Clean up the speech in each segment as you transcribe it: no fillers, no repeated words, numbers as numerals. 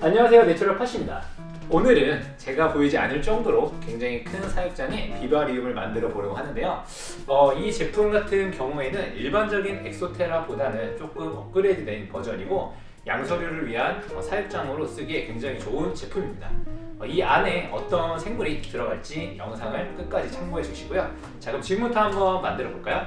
안녕하세요, 내추럴 팟입니다. 오늘은 제가 보이지 않을 정도로 굉장히 큰 사육장에 비바리움을 만들어 보려고 하는데요. 이 제품 같은 경우에는 일반적인 엑소테라보다는 조금 업그레이드된 버전이고 양서류를 위한 사육장으로 쓰기에 굉장히 좋은 제품입니다. 이 안에 어떤 생물이 들어갈지 영상을 끝까지 참고해 주시고요. 자, 그럼 지금부터 한번 만들어 볼까요?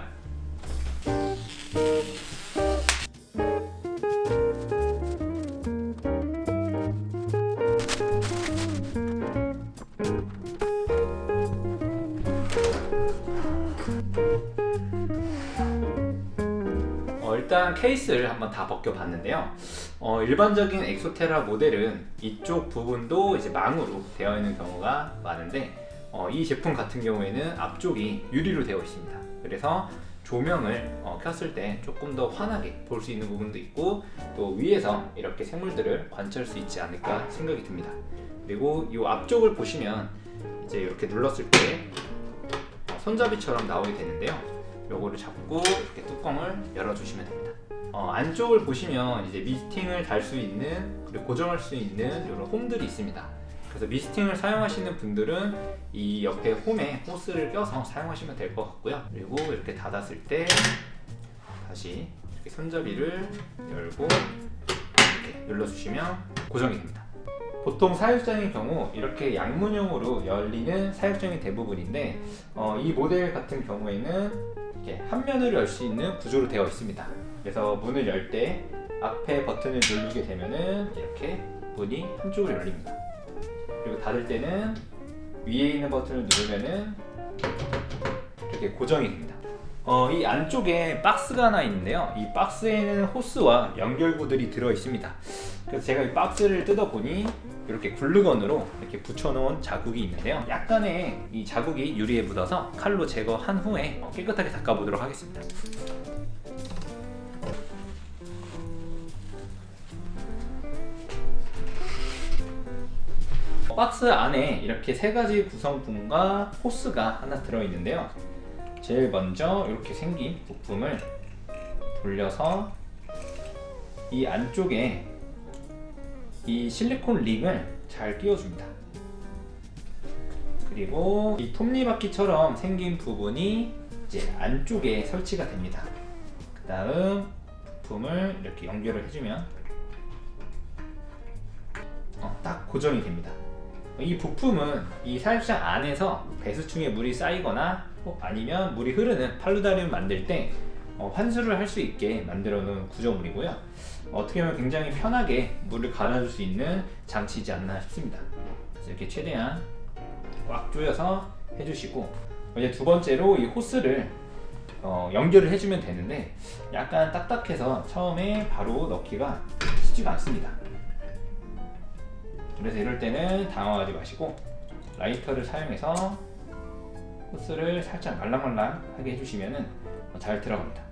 일단 케이스를 한번 다 벗겨봤는데요. 일반적인 엑소테라 모델은 이쪽 부분도 이제 망으로 되어 있는 경우가 많은데 이 제품 같은 경우에는 앞쪽이 유리로 되어 있습니다. 그래서 조명을 켰을 때 조금 더 환하게 볼 수 있는 부분도 있고 또 위에서 이렇게 생물들을 관찰할 수 있지 않을까 생각이 듭니다. 그리고 이 앞쪽을 보시면 이제 이렇게 눌렀을 때 손잡이처럼 나오게 되는데요. 요거를 잡고 이렇게 뚜껑을 열어주시면 됩니다. 안쪽을 보시면 이제 미스팅을 달 수 있는 그리고 고정할 수 있는 이런 홈들이 있습니다. 그래서 미스팅을 사용하시는 분들은 이 옆에 홈에 호스를 껴서 사용하시면 될 것 같고요. 그리고 이렇게 닫았을 때 다시 이렇게 손잡이를 열고 이렇게 눌러주시면 고정이 됩니다. 보통 사육장의 경우 이렇게 양문형으로 열리는 사육장이 대부분인데 이 모델 같은 경우에는 이렇게 한 면을 열 수 있는 구조로 되어 있습니다. 그래서 문을 열 때 앞에 버튼을 누르게 되면은 이렇게 문이 한쪽으로 열립니다. 그리고 닫을 때는 위에 있는 버튼을 누르면은 이렇게 고정이 됩니다. 이 안쪽에 박스가 하나 있는데요. 이 박스에는 호스와 연결구들이 들어 있습니다. 그래서 제가 이 박스를 뜯어보니 이렇게 글루건으로 이렇게 붙여놓은 자국이 있는데요. 약간의 이 자국이 유리에 묻어서 칼로 제거한 후에 깨끗하게 닦아보도록 하겠습니다. 박스 안에 이렇게 세 가지 구성품과 호스가 하나 들어있는데요. 제일 먼저 이렇게 생긴 부품을 돌려서 이 안쪽에 이 실리콘 링을 잘 끼워줍니다. 그리고 이 톱니바퀴처럼 생긴 부분이 이제 안쪽에 설치가 됩니다. 그 다음 부품을 이렇게 연결을 해주면 딱 고정이 됩니다. 이 부품은 이 사육장 안에서 배수충에 물이 쌓이거나 아니면 물이 흐르는 팔루다리움 만들 때 환수를 할 수 있게 만들어 놓은 구조물이고요. 어떻게 보면 굉장히 편하게 물을 갈아줄 수 있는 장치이지 않나 싶습니다. 그래서 이렇게 최대한 꽉 조여서 해주시고 이제 두 번째로 이 호스를 연결을 해주면 되는데 약간 딱딱해서 처음에 바로 넣기가 쉽지가 않습니다. 그래서 이럴 때는 당황하지 마시고 라이터를 사용해서 호스를 살짝 말랑말랑하게 해주시면 잘 들어갑니다.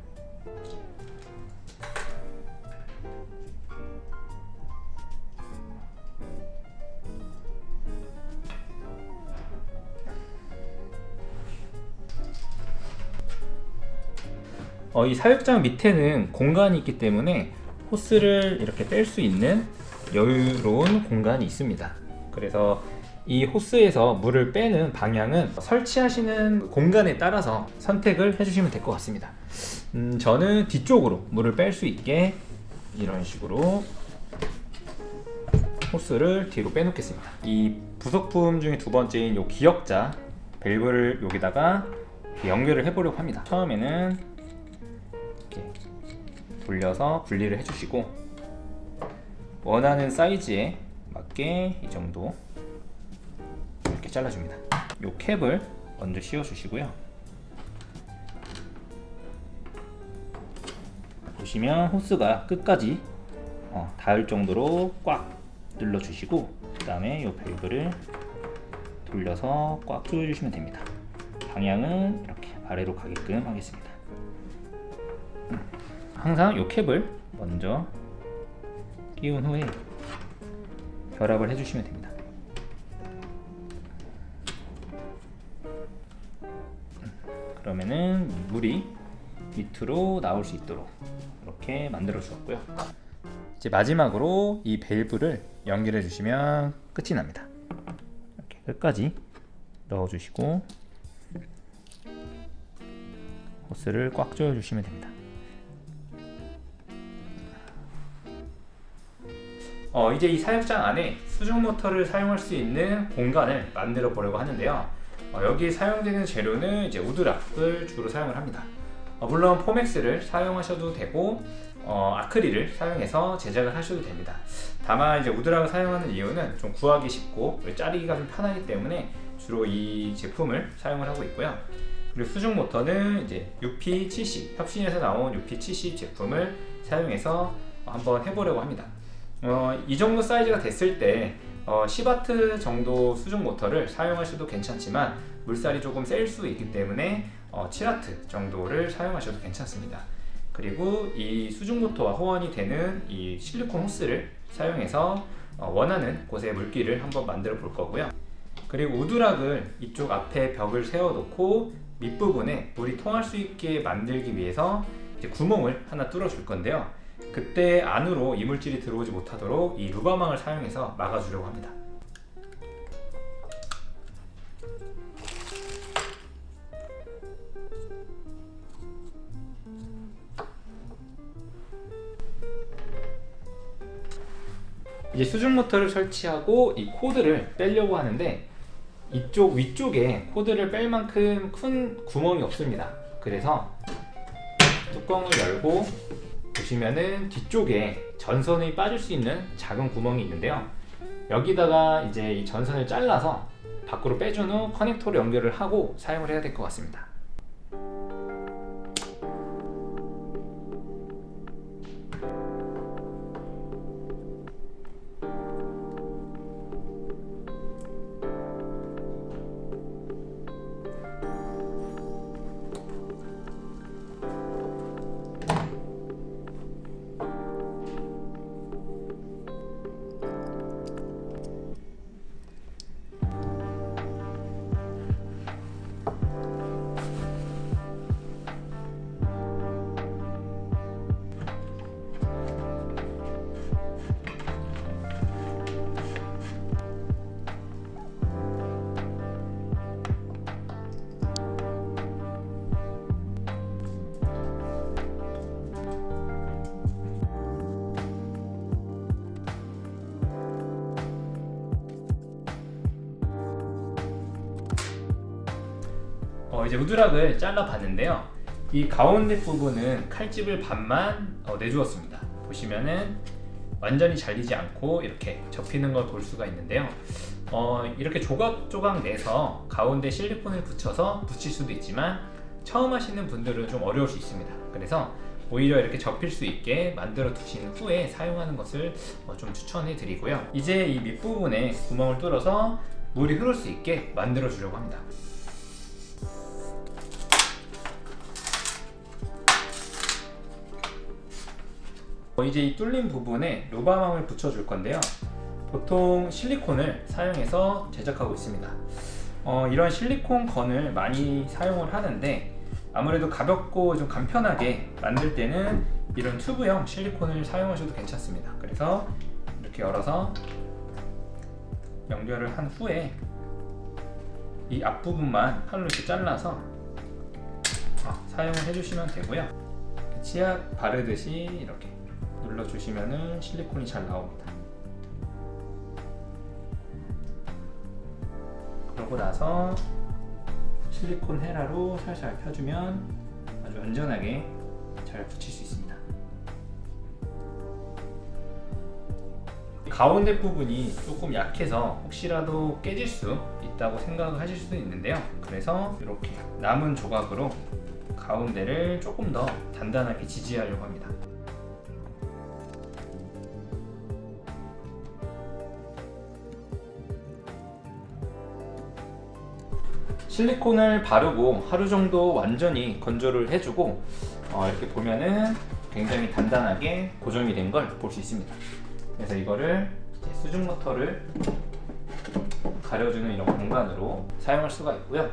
이 사육장 밑에는 공간이 있기 때문에 호스를 이렇게 뺄 수 있는 여유로운 공간이 있습니다. 그래서 이 호스에서 물을 빼는 방향은 설치하시는 공간에 따라서 선택을 해주시면 될 것 같습니다. 저는 뒤쪽으로 물을 뺄 수 있게 이런 식으로 호스를 뒤로 빼놓겠습니다. 이 부속품 중에 두 번째인 이 기역자 밸브를 여기다가 연결을 해보려고 합니다. 처음에는 이렇게 돌려서 분리를 해주시고 원하는 사이즈에 맞게 이 정도 이렇게 잘라줍니다. 이 캡을 먼저 씌워주시고요. 보시면 호스가 끝까지 닿을 정도로 꽉 눌러주시고 그 다음에 이 밸브를 돌려서 꽉 조여주시면 됩니다. 방향은 이렇게 아래로 가게끔 하겠습니다. 항상 이 캡을 먼저 끼운 후에 결합을 해주시면 됩니다. 그러면은 물이 밑으로 나올 수 있도록 이렇게 만들어 주었고요. 이제 마지막으로 이 밸브를 연결해 주시면 끝이 납니다. 이렇게 끝까지 넣어주시고 호스를 꽉 조여주시면 됩니다. 이제 이 사육장 안에 수중 모터를 사용할 수 있는 공간을 만들어 보려고 하는데요. 여기 사용되는 재료는 이제 우드락을 주로 사용을 합니다. 물론 포맥스를 사용하셔도 되고 아크릴을 사용해서 제작을 하셔도 됩니다. 다만 이제 우드락을 사용하는 이유는 좀 구하기 쉽고 자르기가 좀 편하기 때문에 주로 이 제품을 사용을 하고 있고요. 그리고 수중 모터는 이제 UP70 협신에서 나온 UP70 제품을 사용해서 한번 해보려고 합니다. 이 정도 사이즈가 됐을 때 10W 정도 수중 모터를 사용하셔도 괜찮지만 물살이 조금 셀 수 있기 때문에 7W 정도를 사용하셔도 괜찮습니다. 그리고 이 수중 모터와 호환이 되는 이 실리콘 호스를 사용해서 원하는 곳에 물기를 한번 만들어 볼 거고요. 그리고 우드락을 이쪽 앞에 벽을 세워 놓고 밑부분에 물이 통할 수 있게 만들기 위해서 이제 구멍을 하나 뚫어 줄 건데요. 그때 안으로 이물질이 들어오지 못하도록 이 루바망을 사용해서 막아주려고 합니다. 이제 수중 모터를 설치하고 이 코드를 빼려고 하는데 이쪽 위쪽에 코드를 뺄 만큼 큰 구멍이 없습니다. 그래서 뚜껑을 열고 보시면은 뒤쪽에 전선이 빠질 수 있는 작은 구멍이 있는데요. 여기다가 이제 이 전선을 잘라서 밖으로 빼준 후 커넥터로 연결을 하고 사용을 해야 될 것 같습니다. 이제 우드락을 잘라 봤는데요. 이 가운데 부분은 칼집을 반만 내주었습니다. 보시면은 완전히 잘리지 않고 이렇게 접히는 걸 볼 수가 있는데요. 이렇게 조각조각 내서 가운데 실리콘을 붙여서 붙일 수도 있지만 처음 하시는 분들은 좀 어려울 수 있습니다. 그래서 오히려 이렇게 접힐 수 있게 만들어 두신 후에 사용하는 것을 좀 추천해 드리고요. 이제 이 밑부분에 구멍을 뚫어서 물이 흐를 수 있게 만들어 주려고 합니다. 이제 이 뚫린 부분에 루바망을 붙여줄 건데요. 보통 실리콘을 사용해서 제작하고 있습니다. 이런 실리콘 건을 많이 사용을 하는데 아무래도 가볍고 좀 간편하게 만들 때는 이런 튜브형 실리콘을 사용하셔도 괜찮습니다. 그래서 이렇게 열어서 연결을 한 후에 이 앞부분만 칼로 이렇게 잘라서 사용을 해주시면 되고요. 치약 바르듯이 이렇게 눌러주시면은 실리콘이 잘 나옵니다. 그러고 나서 실리콘 헤라로 살살 펴주면 아주 안전하게 잘 붙일 수 있습니다. 가운데 부분이 조금 약해서 혹시라도 깨질 수 있다고 생각을 하실 수도 있는데요. 그래서 이렇게 남은 조각으로 가운데를 조금 더 단단하게 지지하려고 합니다. 실리콘을 바르고 하루 정도 완전히 건조를 해주고 이렇게 보면은 굉장히 단단하게 고정이 된 걸 볼 수 있습니다. 그래서 이거를 이제 수중 모터를 가려주는 이런 공간으로 사용할 수가 있고요.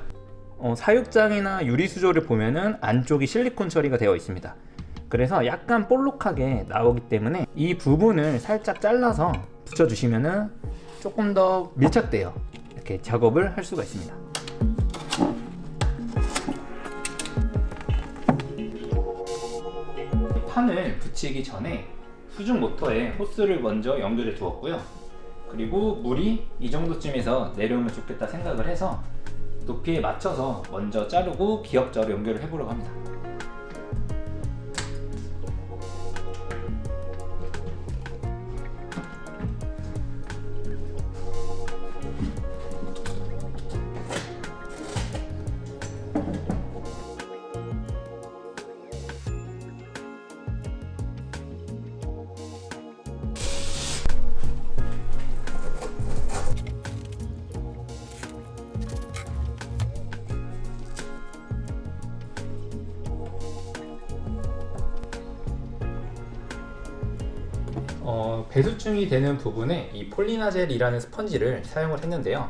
사육장이나 유리 수조를 보면은 안쪽이 실리콘 처리가 되어 있습니다. 그래서 약간 볼록하게 나오기 때문에 이 부분을 살짝 잘라서 붙여주시면은 조금 더 밀착돼요. 이렇게 작업을 할 수가 있습니다. 판을 붙이기 전에 수중 모터에 호스를 먼저 연결해 두었고요. 그리고 물이 이 정도쯤에서 내려오면 좋겠다 생각을 해서 높이에 맞춰서 먼저 자르고 기역자로 연결을 해보려고 합니다. 배수충이 되는 부분에 이 폴리나젤이라는 스펀지를 사용을 했는데요.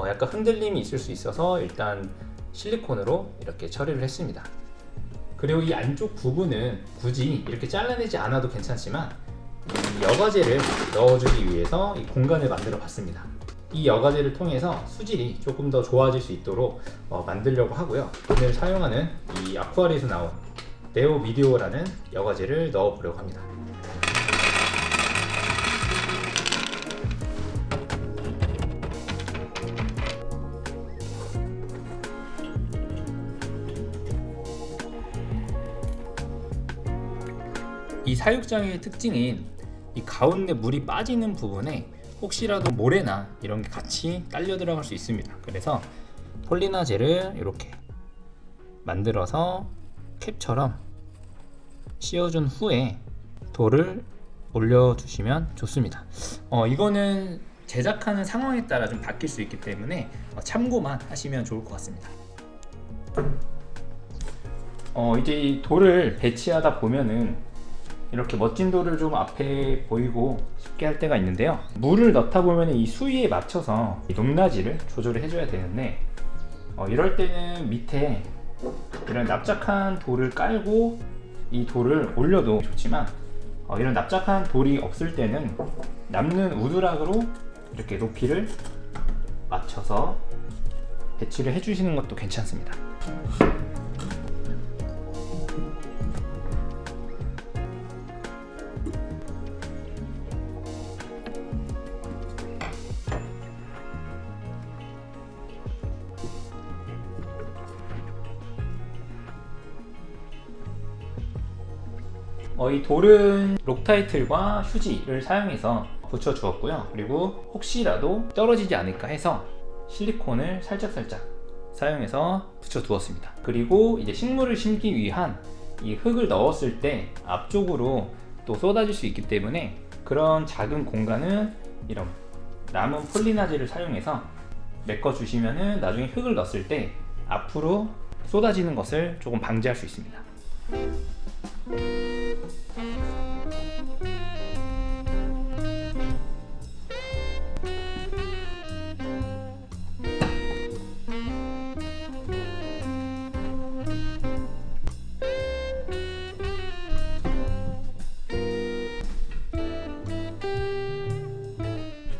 약간 흔들림이 있을 수 있어서 일단 실리콘으로 이렇게 처리를 했습니다. 그리고 이 안쪽 부분은 굳이 이렇게 잘라내지 않아도 괜찮지만 이 여과제를 넣어주기 위해서 이 공간을 만들어 봤습니다. 이 여과제를 통해서 수질이 조금 더 좋아질 수 있도록 만들려고 하고요. 오늘 사용하는 이 아쿠아리에서 나온 네오 미디오라는 여과제를 넣어 보려고 합니다. 이 사육장의 특징인 이 가운데 물이 빠지는 부분에 혹시라도 모래나 이런 게 같이 딸려 들어갈 수 있습니다. 그래서 폴리나젤을 이렇게 만들어서 캡처럼 씌워준 후에 돌을 올려주시면 좋습니다. 이거는 제작하는 상황에 따라 좀 바뀔 수 있기 때문에 참고만 하시면 좋을 것 같습니다. 이제 이 돌을 배치하다 보면은 이렇게 멋진 돌을 좀 앞에 보이고 쉽게 할 때가 있는데요. 물을 넣다 보면 이 수위에 맞춰서 이 높낮이를 조절을 해줘야 되는데 이럴 때는 밑에 이런 납작한 돌을 깔고 이 돌을 올려도 좋지만 이런 납작한 돌이 없을 때는 남는 우드락으로 이렇게 높이를 맞춰서 배치를 해주시는 것도 괜찮습니다. 이 돌은 록타이틀과 휴지를 사용해서 붙여 주었고요. 그리고 혹시라도 떨어지지 않을까 해서 실리콘을 살짝살짝 사용해서 붙여 두었습니다. 그리고 이제 식물을 심기 위한 이 흙을 넣었을 때 앞쪽으로 또 쏟아질 수 있기 때문에 그런 작은 공간은 이런 남은 폴리나젤을 사용해서 메꿔 주시면은 나중에 흙을 넣었을 때 앞으로 쏟아지는 것을 조금 방지할 수 있습니다.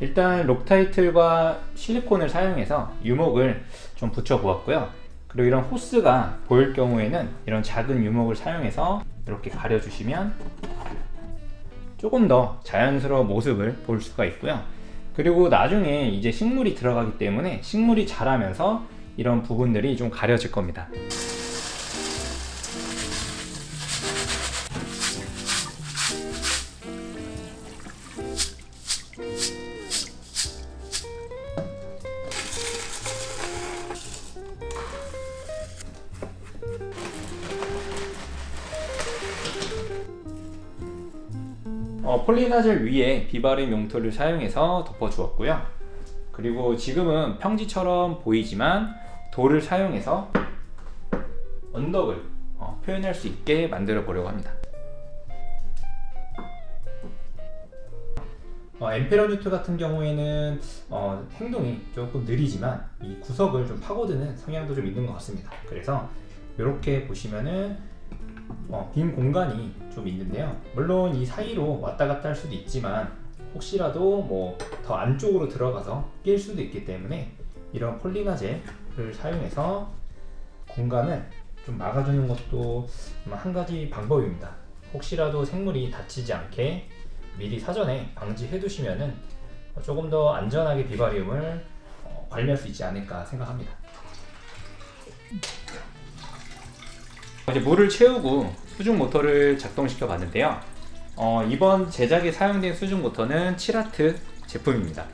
일단 록타이틀과 실리콘을 사용해서 유목을 좀 붙여 보았고요. 그리고 이런 호스가 보일 경우에는 이런 작은 유목을 사용해서 이렇게 가려주시면 조금 더 자연스러운 모습을 볼 수가 있고요. 그리고 나중에 이제 식물이 들어가기 때문에 식물이 자라면서 이런 부분들이 좀 가려질 겁니다. 폴리나젤 위에 비바림 용토를 사용해서 덮어주었고요. 그리고 지금은 평지처럼 보이지만 돌을 사용해서 언덕을 표현할 수 있게 만들어 보려고 합니다. 엠페러뉴트 같은 경우에는 행동이 조금 느리지만 이 구석을 좀 파고드는 성향도 좀 있는 것 같습니다. 그래서 이렇게 보시면은 빈 공간이 좀 있는데요. 물론 이 사이로 왔다 갔다 할 수도 있지만 혹시라도 뭐 더 안쪽으로 들어가서 낄 수도 있기 때문에 이런 폴리나젤을 사용해서 공간을 좀 막아주는 것도 한 가지 방법입니다. 혹시라도 생물이 다치지 않게 미리 사전에 방지해 두시면은 조금 더 안전하게 비바리움을 관리할 수 있지 않을까 생각합니다. 이제 물을 채우고 수중 모터를 작동시켜 봤는데요. 이번 제작에 사용된 수중 모터는 7W 제품입니다.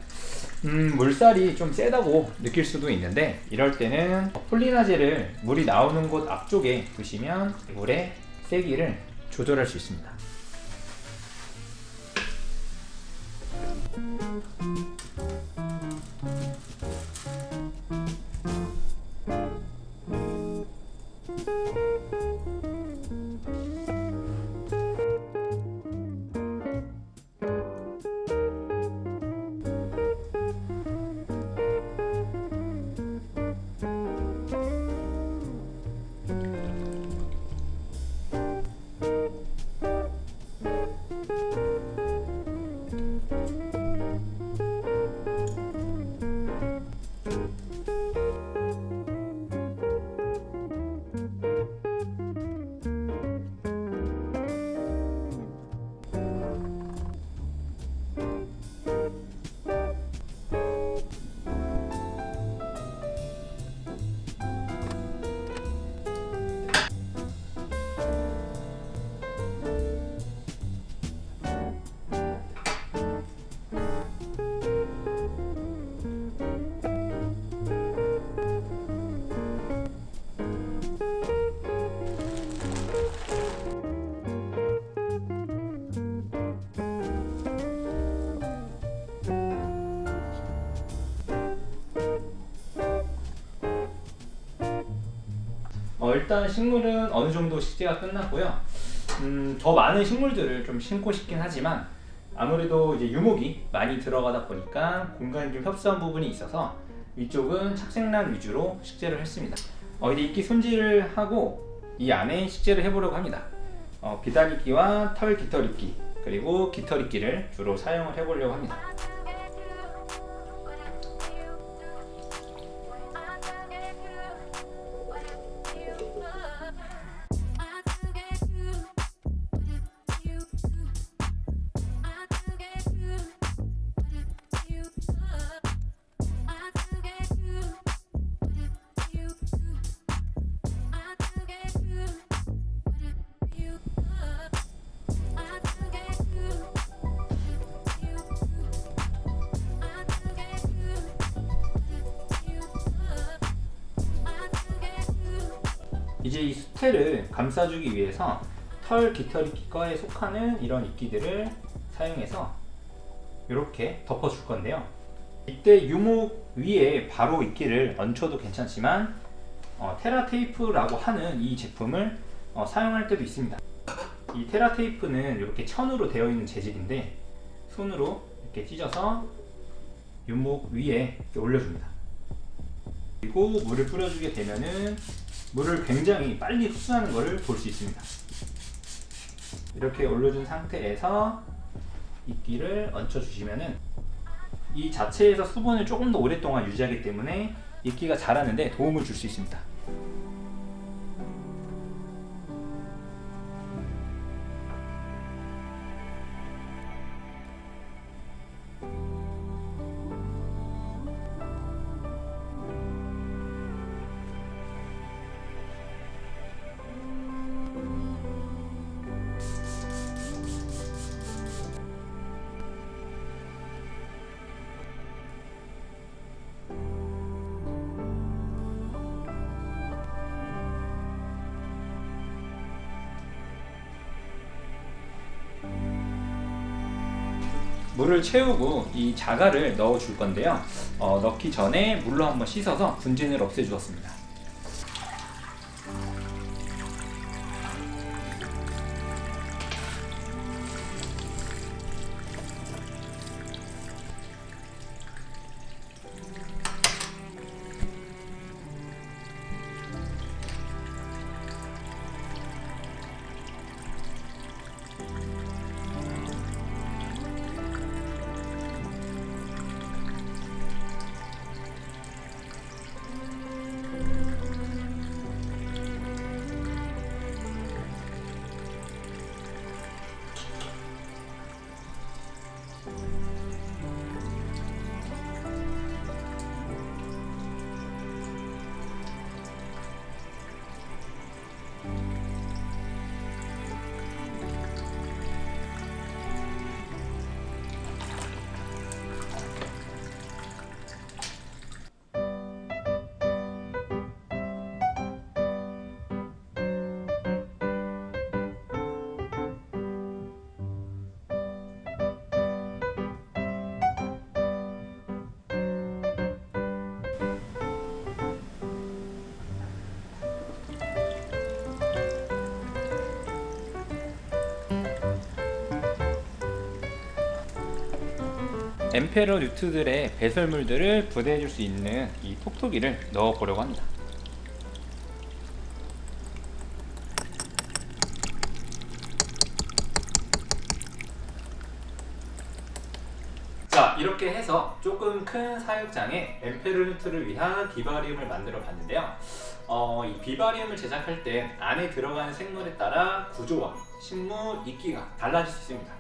물살이 좀 세다고 느낄 수도 있는데 이럴 때는 폴리나젤을 물이 나오는 곳 앞쪽에 두시면 물의 세기를 조절할 수 있습니다. 일단 식물은 어느 정도 식재가 끝났고요. 더 많은 식물들을 좀 심고 싶긴 하지만 아무래도 이제 유목이 많이 들어가다 보니까 공간이 좀 협소한 부분이 있어서 이쪽은 착색란 위주로 식재를 했습니다. 이제 이끼 손질을 하고 이 안에 식재를 해보려고 합니다. 비단이끼와 털 깃털이끼 그리고 깃털이끼를 주로 사용을 해보려고 합니다. 이제 이 수태를 감싸주기 위해서 털 깃털이끼과에 속하는 이런 이끼들을 사용해서 이렇게 덮어줄 건데요. 이때 유목 위에 바로 이끼를 얹혀도 괜찮지만 테라 테이프라고 하는 이 제품을 사용할 때도 있습니다. 이 테라 테이프는 이렇게 천으로 되어 있는 재질인데 손으로 이렇게 찢어서 유목 위에 이렇게 올려줍니다. 그리고 물을 뿌려주게 되면은 물을 굉장히 빨리 흡수하는 것을 볼 수 있습니다. 이렇게 올려준 상태에서 이끼를 얹혀주시면은 이 자체에서 수분을 조금 더 오랫동안 유지하기 때문에 이끼가 자라는데 도움을 줄 수 있습니다. 물을 채우고 이 자갈을 넣어 줄 건데요. 넣기 전에 물로 한번 씻어서 분진을 없애 주었습니다. 엠페러 뉴트들의 배설물들을 분해해줄 수 있는 이 톡톡이를 넣어보려고 합니다. 자, 이렇게 해서 조금 큰 사육장에 엠페러 뉴트를 위한 비바리움을 만들어 봤는데요. 이 비바리움을 제작할 때 안에 들어가는 생물에 따라 구조와 식물 이끼가 달라질 수 있습니다.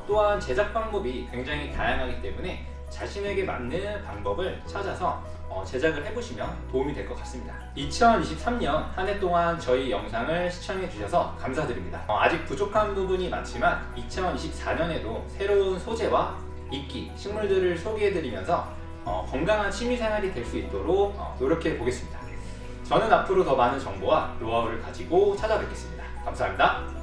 또한 제작 방법이 굉장히 다양하기 때문에 자신에게 맞는 방법을 찾아서 제작을 해보시면 도움이 될 것 같습니다. 2023년 한 해 동안 저희 영상을 시청해 주셔서 감사드립니다. 아직 부족한 부분이 많지만 2024년에도 새로운 소재와 이끼, 식물들을 소개해드리면서 건강한 취미생활이 될 수 있도록 노력해 보겠습니다. 저는 앞으로 더 많은 정보와 노하우를 가지고 찾아뵙겠습니다. 감사합니다.